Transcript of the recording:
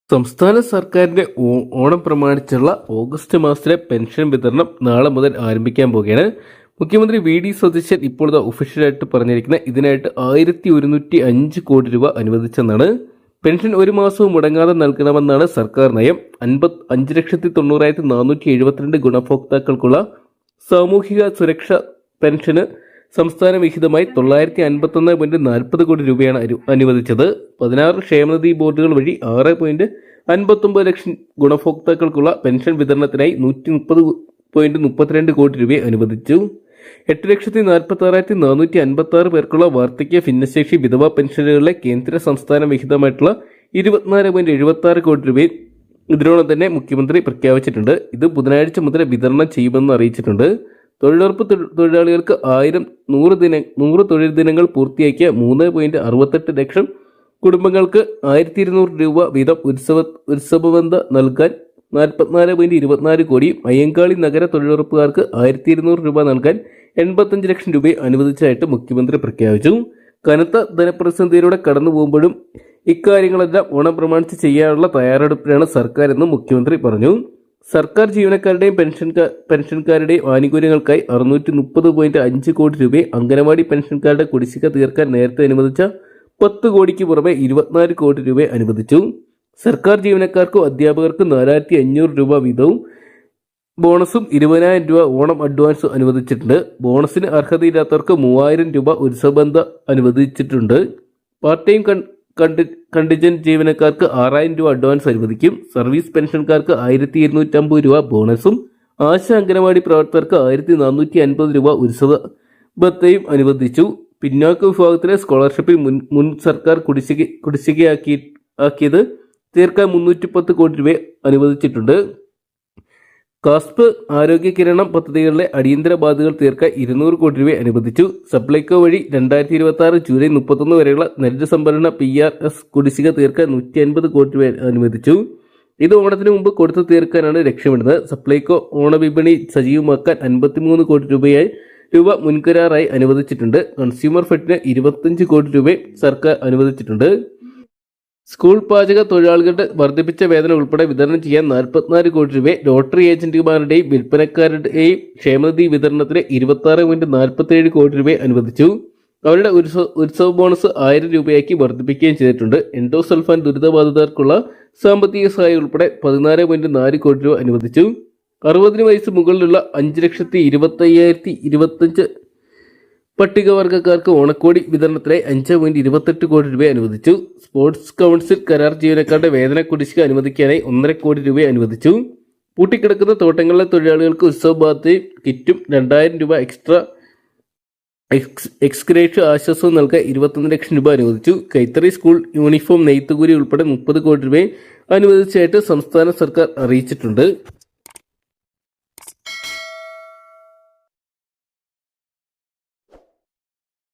സംസ്ഥാന സർക്കാരിന്റെ ഓണം പ്രമാണിച്ചുള്ള ഓഗസ്റ്റ് മാസത്തിലെ പെൻഷൻ വിതരണം നാളെ മുതൽ ആരംഭിക്കാൻ പോവുകയാണ്. മുഖ്യമന്ത്രി വി.ഡി. സതീശൻ ഇപ്പോൾ ഒഫീഷ്യലായിട്ട് പറഞ്ഞിരിക്കുന്ന ഇതിനായിട്ട് 1105 കോടി രൂപ അനുവദിച്ചെന്നാണ്. പെൻഷൻ ഒരു മാസവും മുടങ്ങാതെ നൽകണമെന്നാണ് സർക്കാർ നയം. 5,90,472 ഗുണഭോക്താക്കൾക്കുള്ള സാമൂഹിക സുരക്ഷ പെൻഷന് സംസ്ഥാന വിഹിതമായി 951.40 കോടി രൂപയാണ് അനുവദിച്ചത്. 16 ക്ഷേമനിധി ബോർഡുകൾ വഴി 6.59 ലക്ഷം ഗുണഭോക്താക്കൾക്കുള്ള പെൻഷൻ വിതരണത്തിനായി 130.32 കോടി രൂപ അനുവദിച്ചു. 8,46,456 പേർക്കുള്ള വാർദ്ധക്യ ഭിന്നശേഷി വിധവ പെൻഷനുകളിലെ കേന്ദ്ര സംസ്ഥാന വിഹിതമായിട്ടുള്ള 24.76 കോടി രൂപയും ഇതിനോടൊപ്പം തന്നെ മുഖ്യമന്ത്രി പ്രഖ്യാപിച്ചിട്ടുണ്ട്. ഇത് ബുധനാഴ്ച മുതൽ വിതരണം ചെയ്യുമെന്ന് അറിയിച്ചിട്ടുണ്ട്. തൊഴിലുറപ്പ് തൊഴിലാളികൾക്ക് 100 തൊഴിൽ ദിനങ്ങൾ പൂർത്തിയാക്കിയ 3.68 ലക്ഷം കുടുംബങ്ങൾക്ക് 1,200 രൂപ വീതം ഉത്സവബന്ധ നൽകാൻ 44.24 കോടിയും അയ്യങ്കാളി നഗര തൊഴിലുറപ്പുകാർക്ക് 1,200 രൂപ നൽകാൻ 85 ലക്ഷം രൂപ അനുവദിച്ചതായിട്ട് മുഖ്യമന്ത്രി പ്രഖ്യാപിച്ചു. കനത്ത ധനപ്രതിസന്ധിയിലൂടെ കടന്നു പോകുമ്പോഴും ഇക്കാര്യങ്ങളെല്ലാം ഓണം പ്രമാണിച്ച് ചെയ്യാനുള്ള തയ്യാറെടുപ്പിലാണ് സർക്കാർ എന്നും മുഖ്യമന്ത്രി പറഞ്ഞു. സർക്കാർ ജീവനക്കാരുടെയും പെൻഷൻകാരുടെയും ആനുകൂല്യങ്ങൾക്കായി 630.5 കോടി രൂപ, അംഗനവാടി പെൻഷൻകാരുടെ കുടിശ്ശിക തീർക്കാൻ നേരത്തെ അനുവദിച്ച 10 കോടിക്ക് പുറമെ 24 കോടി രൂപ അനുവദിച്ചു. സർക്കാർ ജീവനക്കാർക്കും അധ്യാപകർക്കും 4,500 രൂപ വീതവും ബോണസും 20,000 രൂപ ഓണം അഡ്വാൻസ് അനുവദിച്ചിട്ടുണ്ട്. ബോണസിന് അർഹതയില്ലാത്തവർക്ക് 3,000 രൂപ ഉത്സവബന്ധ അനുവദിച്ചിട്ടുണ്ട്. പാർട്ട് ടൈം കണ്ടിജന്റ് ജീവനക്കാർക്ക് 6,000 രൂപ അഡ്വാൻസ് അനുവദിക്കും. സർവീസ് പെൻഷൻകാർക്ക് 1,250 രൂപ ബോണസും ആശ അംഗനവാടി പ്രവർത്തകർക്ക് 1,450 രൂപ ഉത്സവ ഭത്തയും അനുവദിച്ചു. പിന്നാക്ക വിഭാഗത്തിലെ സ്കോളർഷിപ്പിൽ മുൻ സർക്കാർ കുടിശ്ശികയാക്കിയത് തീർക്കാൻ 310 കോടി രൂപ അനുവദിച്ചിട്ടുണ്ട്. കാസ്പ് ആരോഗ്യ കിരണം പദ്ധതികളിലെ അടിയന്തര ബാധ്യതകൾ തീർക്കാൻ 200 കോടി രൂപ അനുവദിച്ചു. സപ്ലൈകോ വഴി 2026 ജൂലൈ 31 വരെയുള്ള നെല്ല് സംഭരണ PRS കുടിശ്ശിക തീർക്കാൻ 150 കോടി രൂപ അനുവദിച്ചു. ഇത് ഓണത്തിന് മുമ്പ് കൊടുത്തു തീർക്കാനാണ് ലക്ഷ്യമിടുന്നത്. സപ്ലൈകോ ഓണവിപണി സജീവമാക്കാൻ 53 കോടി രൂപ മുൻകരാറായി അനുവദിച്ചിട്ടുണ്ട്. കൺസ്യൂമർ ഫെഡിന് 25 കോടി രൂപ സർക്കാർ അനുവദിച്ചിട്ടുണ്ട്. സ്കൂൾ പാചക തൊഴിലാളികളുടെ വർദ്ധിപ്പിച്ച വേതനം ഉൾപ്പെടെ വിതരണം ചെയ്യാൻ 44 കോടി രൂപ, ലോട്ടറി ഏജന്റുമാരുടെയും വിൽപ്പനക്കാരുടെയും ക്ഷേമനിധി വിതരണത്തിന് 26.47 കോടി രൂപ അനുവദിച്ചു. അവരുടെ ഉത്സവ ബോണസ് 1000 രൂപയാക്കി വർദ്ധിപ്പിക്കുകയും ചെയ്തിട്ടുണ്ട്. എൻഡോസൾഫാൻ ദുരിതബാധിതർക്കുള്ള സാമ്പത്തിക സഹായം ഉൾപ്പെടെ 14.4 കോടി രൂപ അനുവദിച്ചു. 60 വയസ്സ് മുകളിലുള്ള 5,25,025 പട്ടികവർഗക്കാർക്ക് ഓണക്കോടി വിതരണത്തിനായി 5.28 കോടി രൂപ അനുവദിച്ചു. സ്പോർട്സ് കൗൺസിൽ കരാർ ജീവനക്കാരുടെ വേതന കുടിശ്ശിക അനുവദിക്കാനായി 1.5 കോടി രൂപ അനുവദിച്ചു. പൂട്ടിക്കിടക്കുന്ന തോട്ടങ്ങളിലെ തൊഴിലാളികൾക്ക് ഉത്സവ ബാധയും കിറ്റും 2,000 രൂപ എക്സ്ഗ്രേഷ്യ ആശ്വാസവും നൽകാൻ 21 ലക്ഷം രൂപ അനുവദിച്ചു. കൈത്തറി സ്കൂൾ യൂണിഫോം നെയ്ത്തുകൂലി ഉൾപ്പെടെ 30 കോടി രൂപ അനുവദിച്ചായിട്ട് സംസ്ഥാന സർക്കാർ അറിയിച്ചിട്ടുണ്ട്.